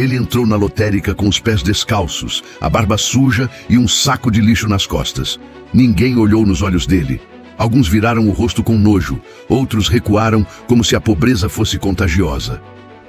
Ele entrou na lotérica com os pés descalços, a barba suja e um saco de lixo nas costas. Ninguém olhou nos olhos dele. Alguns viraram o rosto com nojo, outros recuaram como se a pobreza fosse contagiosa.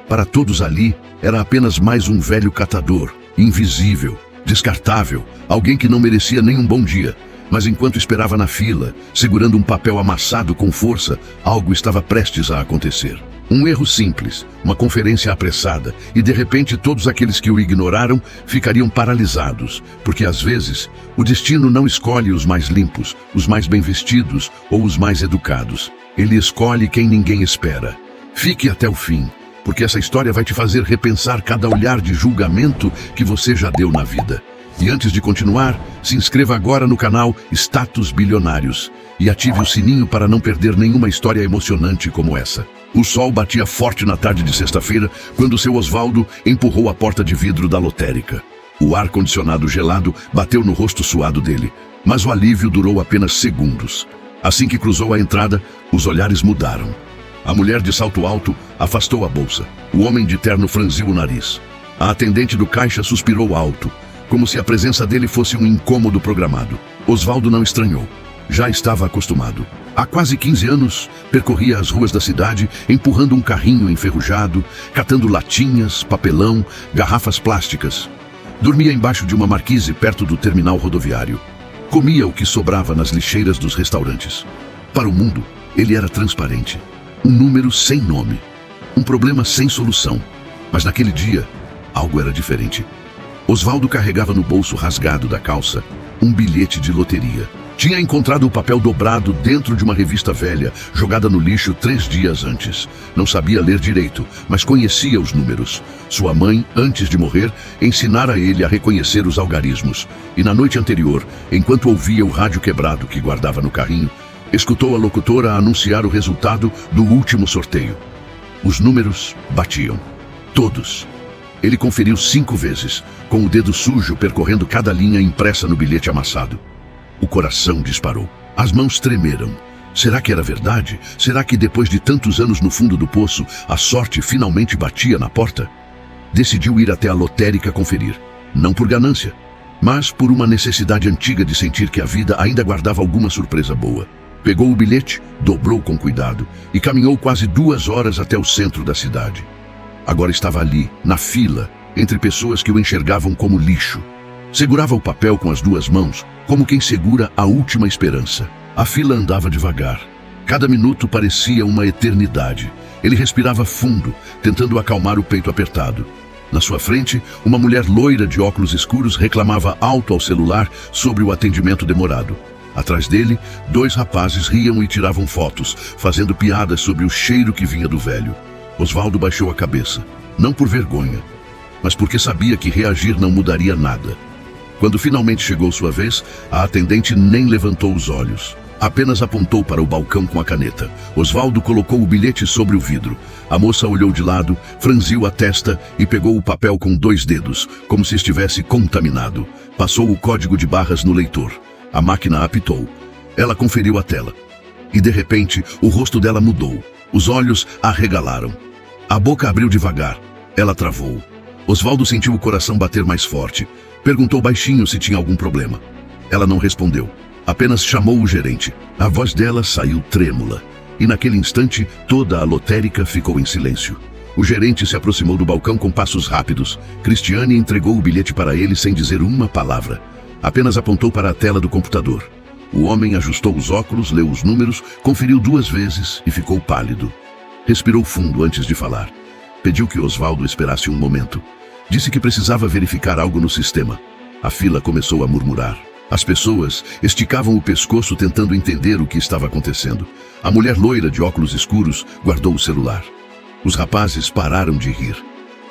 Para todos ali, era apenas mais um velho catador, invisível, descartável, alguém que não merecia nem um bom dia. Mas enquanto esperava na fila, segurando um papel amassado com força, algo estava prestes a acontecer. Um erro simples, uma conferência apressada, e de repente todos aqueles que o ignoraram ficariam paralisados, porque às vezes o destino não escolhe os mais limpos, os mais bem vestidos ou os mais educados. Ele escolhe quem ninguém espera. Fique até o fim, porque essa história vai te fazer repensar cada olhar de julgamento que você já deu na vida. E antes de continuar, se inscreva agora no canal Status Bilionários e ative o sininho para não perder nenhuma história emocionante como essa. O sol batia forte na tarde de sexta-feira quando seu Osvaldo empurrou a porta de vidro da lotérica. O ar-condicionado gelado bateu no rosto suado dele, mas o alívio durou apenas segundos. Assim que cruzou a entrada, os olhares mudaram. A mulher de salto alto afastou a bolsa. O homem de terno franziu o nariz. A atendente do caixa suspirou alto, como se a presença dele fosse um incômodo programado. Osvaldo não estranhou. Já estava acostumado. Há quase 15 anos, percorria as ruas da cidade, empurrando um carrinho enferrujado, catando latinhas, papelão, garrafas plásticas. Dormia embaixo de uma marquise perto do terminal rodoviário. Comia o que sobrava nas lixeiras dos restaurantes. Para o mundo, ele era transparente. Um número sem nome. Um problema sem solução. Mas naquele dia, algo era diferente. Osvaldo carregava no bolso rasgado da calça um bilhete de loteria. Tinha encontrado o papel dobrado dentro de uma revista velha, jogada no lixo 3 dias antes. Não sabia ler direito, mas conhecia os números. Sua mãe, antes de morrer, ensinara ele a reconhecer os algarismos. E na noite anterior, enquanto ouvia o rádio quebrado que guardava no carrinho, escutou a locutora anunciar o resultado do último sorteio. Os números batiam. Todos. Ele conferiu 5 vezes, com o dedo sujo percorrendo cada linha impressa no bilhete amassado. O coração disparou. As mãos tremeram. Será que era verdade? Será que depois de tantos anos no fundo do poço, a sorte finalmente batia na porta? Decidiu ir até a lotérica conferir. Não por ganância, mas por uma necessidade antiga de sentir que a vida ainda guardava alguma surpresa boa. Pegou o bilhete, dobrou com cuidado e caminhou quase 2 horas até o centro da cidade. Agora estava ali, na fila, entre pessoas que o enxergavam como lixo. Segurava o papel com as 2 mãos, como quem segura a última esperança. A fila andava devagar. Cada minuto parecia uma eternidade. Ele respirava fundo, tentando acalmar o peito apertado. Na sua frente, uma mulher loira de óculos escuros reclamava alto ao celular sobre o atendimento demorado. Atrás dele, 2 rapazes riam e tiravam fotos, fazendo piadas sobre o cheiro que vinha do velho. Osvaldo baixou a cabeça, não por vergonha, mas porque sabia que reagir não mudaria nada. Quando finalmente chegou sua vez, a atendente nem levantou os olhos. Apenas apontou para o balcão com a caneta. Osvaldo colocou o bilhete sobre o vidro. A moça olhou de lado, franziu a testa e pegou o papel com 2 dedos, como se estivesse contaminado. Passou o código de barras no leitor. A máquina apitou. Ela conferiu a tela. E de repente, o rosto dela mudou. Os olhos arregalaram. A boca abriu devagar. Ela travou. Osvaldo sentiu o coração bater mais forte. Perguntou baixinho se tinha algum problema. Ela não respondeu. Apenas chamou o gerente. A voz dela saiu trêmula. E naquele instante, toda a lotérica ficou em silêncio. O gerente se aproximou do balcão com passos rápidos. Cristiane entregou o bilhete para ele sem dizer uma palavra. Apenas apontou para a tela do computador. O homem ajustou os óculos, leu os números, conferiu 2 vezes e ficou pálido. Respirou fundo antes de falar. Pediu que Osvaldo esperasse um momento. Disse que precisava verificar algo no sistema. A fila começou a murmurar. As pessoas esticavam o pescoço tentando entender o que estava acontecendo. A mulher loira de óculos escuros guardou o celular. Os rapazes pararam de rir.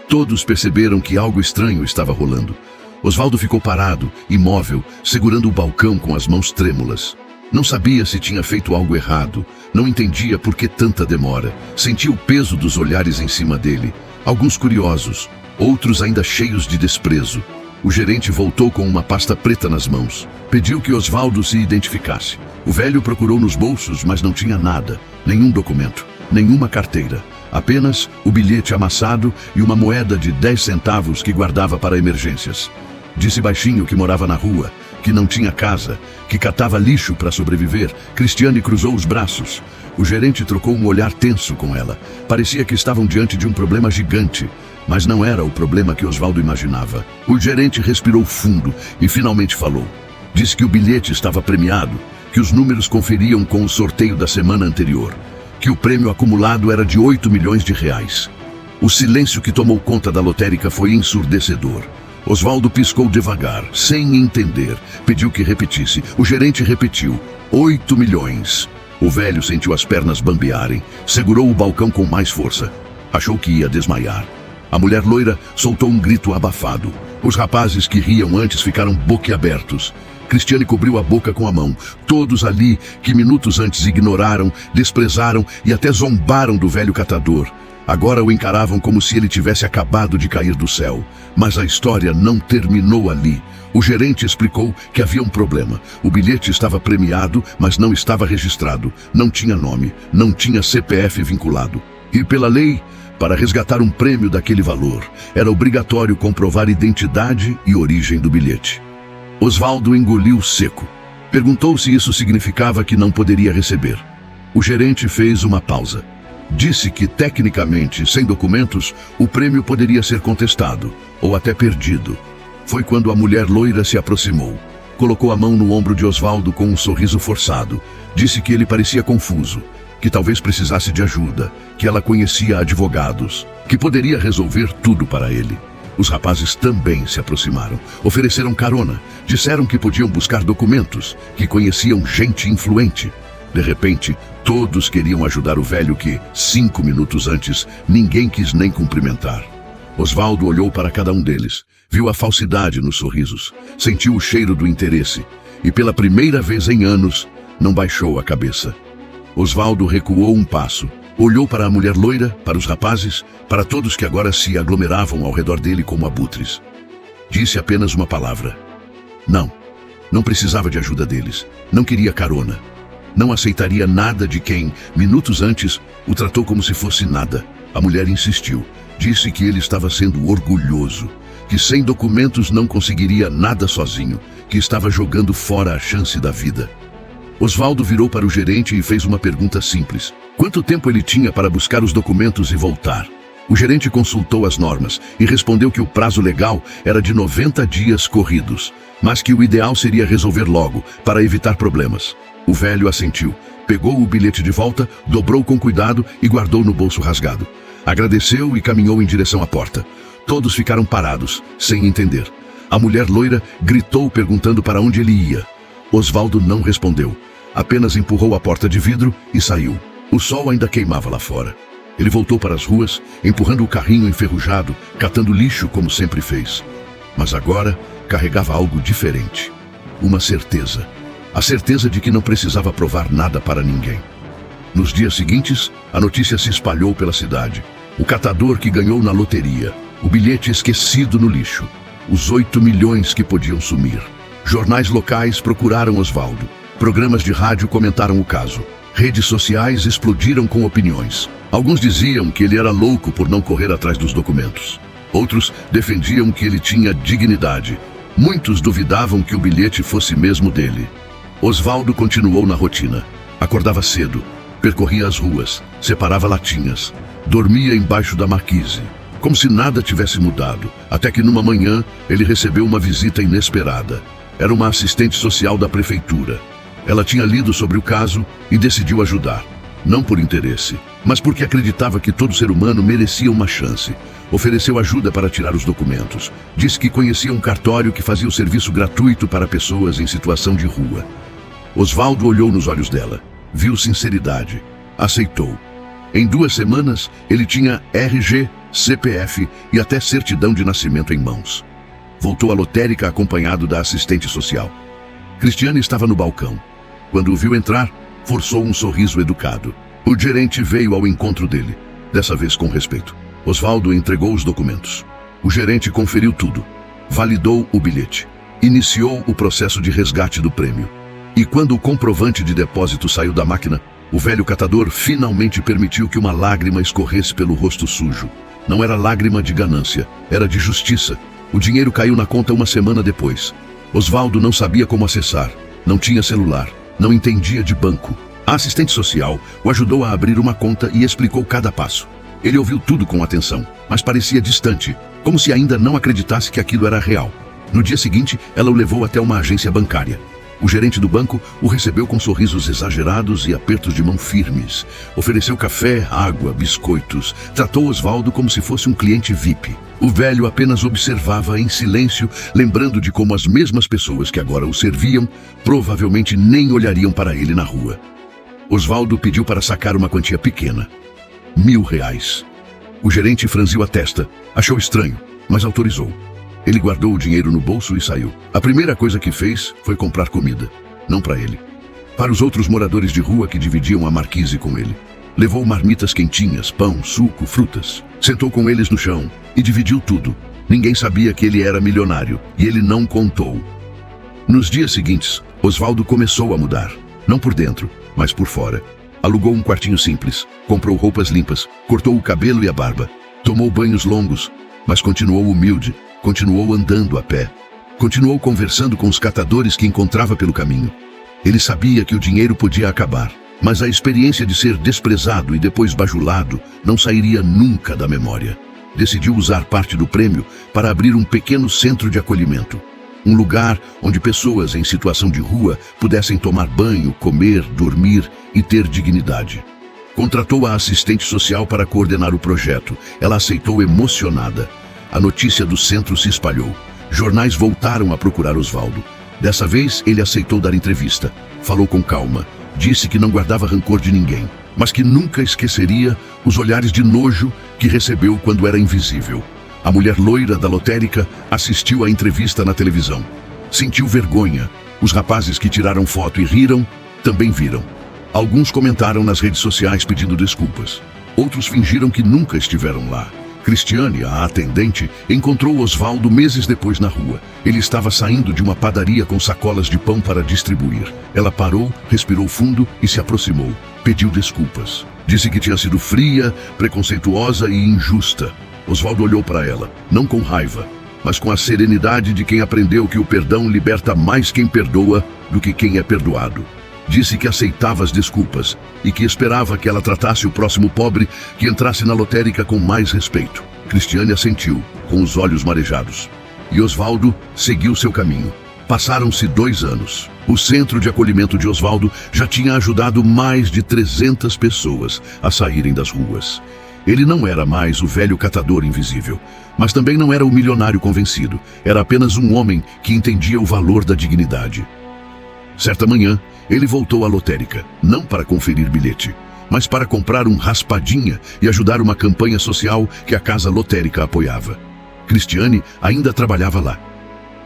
Todos perceberam que algo estranho estava rolando. Osvaldo ficou parado, imóvel, segurando o balcão com as mãos trêmulas. Não sabia se tinha feito algo errado. Não entendia por que tanta demora. Sentia o peso dos olhares em cima dele. Alguns curiosos, outros ainda cheios de desprezo. O gerente voltou com uma pasta preta nas mãos. Pediu que Osvaldo se identificasse. O velho procurou nos bolsos, mas não tinha nada. Nenhum documento, nenhuma carteira. Apenas o bilhete amassado e uma moeda de 10 centavos que guardava para emergências. Disse baixinho que morava na rua, que não tinha casa, que catava lixo para sobreviver. Cristiane cruzou os braços. O gerente trocou um olhar tenso com ela. Parecia que estavam diante de um problema gigante, mas não era o problema que Osvaldo imaginava. O gerente respirou fundo e finalmente falou. Disse que o bilhete estava premiado, que os números conferiam com o sorteio da semana anterior, que o prêmio acumulado era de 8 milhões de reais. O silêncio que tomou conta da lotérica foi ensurdecedor. Osvaldo piscou devagar, sem entender. Pediu que repetisse. O gerente repetiu. 8 milhões. O velho sentiu as pernas bambearem. Segurou o balcão com mais força. Achou que ia desmaiar. A mulher loira soltou um grito abafado. Os rapazes que riam antes ficaram boquiabertos. Cristiane cobriu a boca com a mão. Todos ali, que minutos antes ignoraram, desprezaram e até zombaram do velho catador, agora o encaravam como se ele tivesse acabado de cair do céu. Mas a história não terminou ali. O gerente explicou que havia um problema. O bilhete estava premiado, mas não estava registrado. Não tinha nome, não tinha CPF vinculado. E pela lei, para resgatar um prêmio daquele valor, era obrigatório comprovar identidade e origem do bilhete. Osvaldo engoliu seco. Perguntou se isso significava que não poderia receber. O gerente fez uma pausa. Disse que, tecnicamente, sem documentos, o prêmio poderia ser contestado, ou até perdido. Foi quando a mulher loira se aproximou. Colocou a mão no ombro de Osvaldo com um sorriso forçado. Disse que ele parecia confuso, que talvez precisasse de ajuda, que ela conhecia advogados, que poderia resolver tudo para ele. Os rapazes também se aproximaram, ofereceram carona, disseram que podiam buscar documentos, que conheciam gente influente. De repente, todos queriam ajudar o velho que, 5 minutos antes, ninguém quis nem cumprimentar. Osvaldo olhou para cada um deles, viu a falsidade nos sorrisos, sentiu o cheiro do interesse e, pela primeira vez em anos, não baixou a cabeça. Osvaldo recuou um passo, olhou para a mulher loira, para os rapazes, para todos que agora se aglomeravam ao redor dele como abutres. Disse apenas uma palavra. Não. Não precisava de ajuda deles. Não queria carona. Não aceitaria nada de quem, minutos antes, o tratou como se fosse nada. A mulher insistiu. Disse que ele estava sendo orgulhoso, que sem documentos não conseguiria nada sozinho, que estava jogando fora a chance da vida. Osvaldo virou para o gerente e fez uma pergunta simples. Quanto tempo ele tinha para buscar os documentos e voltar? O gerente consultou as normas e respondeu que o prazo legal era de 90 dias corridos, mas que o ideal seria resolver logo, para evitar problemas. O velho assentiu, pegou o bilhete de volta, dobrou com cuidado e guardou no bolso rasgado. Agradeceu e caminhou em direção à porta. Todos ficaram parados, sem entender. A mulher loira gritou perguntando para onde ele ia. Osvaldo não respondeu. Apenas empurrou a porta de vidro e saiu. O sol ainda queimava lá fora. Ele voltou para as ruas, empurrando o carrinho enferrujado, catando lixo como sempre fez. Mas agora carregava algo diferente. Uma certeza. A certeza de que não precisava provar nada para ninguém. Nos dias seguintes, a notícia se espalhou pela cidade. O catador que ganhou na loteria. O bilhete esquecido no lixo. Os 8 milhões que podiam sumir. Jornais locais procuraram Osvaldo. Programas de rádio comentaram o caso. Redes sociais explodiram com opiniões. Alguns diziam que ele era louco por não correr atrás dos documentos. Outros defendiam que ele tinha dignidade. Muitos duvidavam que o bilhete fosse mesmo dele. Osvaldo continuou na rotina. Acordava cedo, percorria as ruas, separava latinhas, dormia embaixo da marquise, como se nada tivesse mudado, até que numa manhã ele recebeu uma visita inesperada. Era uma assistente social da prefeitura. Ela tinha lido sobre o caso e decidiu ajudar. Não por interesse, mas porque acreditava que todo ser humano merecia uma chance. Ofereceu ajuda para tirar os documentos. Disse que conhecia um cartório que fazia o serviço gratuito para pessoas em situação de rua. Osvaldo olhou nos olhos dela. Viu sinceridade. Aceitou. Em 2 semanas, ele tinha RG, CPF e até certidão de nascimento em mãos. Voltou à lotérica acompanhado da assistente social. Cristiane estava no balcão. Quando o viu entrar, forçou um sorriso educado. O gerente veio ao encontro dele, dessa vez com respeito. Osvaldo entregou os documentos. O gerente conferiu tudo. Validou o bilhete. Iniciou o processo de resgate do prêmio. E quando o comprovante de depósito saiu da máquina, O velho catador finalmente permitiu que uma lágrima escorresse pelo rosto sujo. Não era lágrima de ganância, era de justiça. O dinheiro caiu na conta uma semana depois. Osvaldo não sabia como acessar, não tinha celular, não entendia de banco. A assistente social o ajudou a abrir uma conta e explicou cada passo. Ele ouviu tudo com atenção, mas parecia distante, como se ainda não acreditasse que aquilo era real. No dia seguinte, ela o levou até uma agência bancária. O gerente do banco o recebeu com sorrisos exagerados e apertos de mão firmes. Ofereceu café, água, biscoitos. Tratou Osvaldo como se fosse um cliente VIP. O velho apenas observava em silêncio, lembrando de como as mesmas pessoas que agora o serviam provavelmente nem olhariam para ele na rua. Osvaldo pediu para sacar uma quantia pequena. R$ 1.000. O gerente franziu a testa. Achou estranho, mas autorizou. Ele guardou o dinheiro no bolso e saiu. A primeira coisa que fez foi comprar comida. Não para ele. Para os outros moradores de rua que dividiam a marquise com ele. Levou marmitas quentinhas, pão, suco, frutas. Sentou com eles no chão e dividiu tudo. Ninguém sabia que ele era milionário e ele não contou. Nos dias seguintes, Osvaldo começou a mudar. Não por dentro, mas por fora. Alugou um quartinho simples, comprou roupas limpas, cortou o cabelo e a barba. Tomou banhos longos, mas continuou humilde. Continuou andando a pé. Continuou conversando com os catadores que encontrava pelo caminho. Ele sabia que o dinheiro podia acabar, mas a experiência de ser desprezado e depois bajulado não sairia nunca da memória. Decidiu usar parte do prêmio para abrir um pequeno centro de acolhimento. Um lugar onde pessoas em situação de rua pudessem tomar banho, comer, dormir e ter dignidade. Contratou a assistente social para coordenar o projeto. Ela aceitou emocionada. A notícia do centro se espalhou. Jornais voltaram a procurar Osvaldo. Dessa vez, ele aceitou dar entrevista. Falou com calma. Disse que não guardava rancor de ninguém, mas que nunca esqueceria os olhares de nojo que recebeu quando era invisível. A mulher loira da lotérica assistiu à entrevista na televisão. Sentiu vergonha. Os rapazes que tiraram foto e riram também viram. Alguns comentaram nas redes sociais pedindo desculpas. Outros fingiram que nunca estiveram lá. Cristiane, a atendente, encontrou Osvaldo meses depois na rua. Ele estava saindo de uma padaria com sacolas de pão para distribuir. Ela parou, respirou fundo e se aproximou. Pediu desculpas. Disse que tinha sido fria, preconceituosa e injusta. Osvaldo olhou para ela, não com raiva, mas com a serenidade de quem aprendeu que o perdão liberta mais quem perdoa do que quem é perdoado. Disse que aceitava as desculpas e que esperava que ela tratasse o próximo pobre que entrasse na lotérica com mais respeito. Cristiane assentiu, com os olhos marejados. E Osvaldo seguiu seu caminho. Passaram-se 2 anos. O centro de acolhimento de Osvaldo já tinha ajudado mais de 300 pessoas a saírem das ruas. Ele não era mais o velho catador invisível, mas também não era o milionário convencido. Era apenas um homem que entendia o valor da dignidade. Certa manhã, ele voltou à lotérica, não para conferir bilhete, mas para comprar um raspadinha e ajudar uma campanha social que a casa lotérica apoiava. Cristiane ainda trabalhava lá.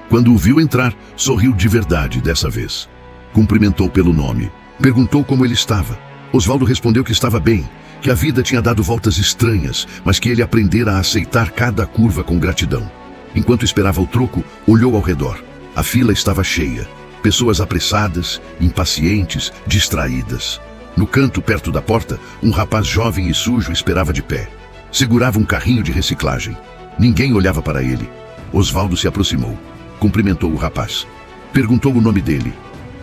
Quando o viu entrar, sorriu de verdade dessa vez. Cumprimentou pelo nome. Perguntou como ele estava. Osvaldo respondeu que estava bem, que a vida tinha dado voltas estranhas, mas que ele aprendera a aceitar cada curva com gratidão. Enquanto esperava o troco, olhou ao redor. A fila estava cheia. Pessoas apressadas, impacientes, distraídas. No canto, perto da porta, um rapaz jovem e sujo esperava de pé. Segurava um carrinho de reciclagem. Ninguém olhava para ele. Osvaldo se aproximou. Cumprimentou o rapaz. Perguntou o nome dele.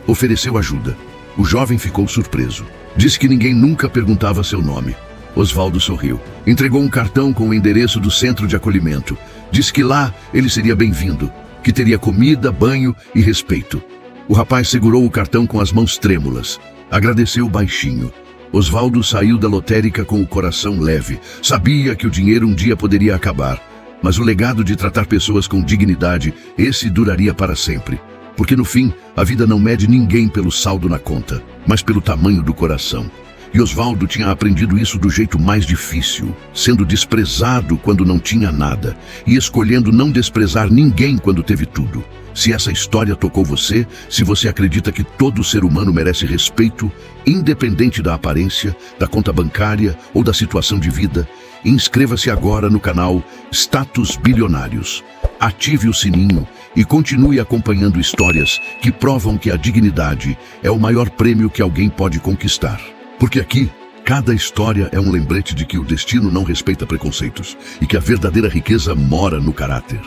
Ofereceu ajuda. O jovem ficou surpreso. Disse que ninguém nunca perguntava seu nome. Osvaldo sorriu. Entregou um cartão com o endereço do centro de acolhimento. Disse que lá ele seria bem-vindo, que teria comida, banho e respeito. O rapaz segurou o cartão com as mãos trêmulas. Agradeceu baixinho. Osvaldo saiu da lotérica com o coração leve. Sabia que o dinheiro um dia poderia acabar, mas o legado de tratar pessoas com dignidade, esse duraria para sempre. Porque no fim, a vida não mede ninguém pelo saldo na conta, mas pelo tamanho do coração. E Osvaldo tinha aprendido isso do jeito mais difícil, sendo desprezado quando não tinha nada, e escolhendo não desprezar ninguém quando teve tudo. Se essa história tocou você, se você acredita que todo ser humano merece respeito, independente da aparência, da conta bancária ou da situação de vida, inscreva-se agora no canal Status Bilionários. Ative o sininho e continue acompanhando histórias que provam que a dignidade é o maior prêmio que alguém pode conquistar. Porque aqui, cada história é um lembrete de que o destino não respeita preconceitos e que a verdadeira riqueza mora no caráter.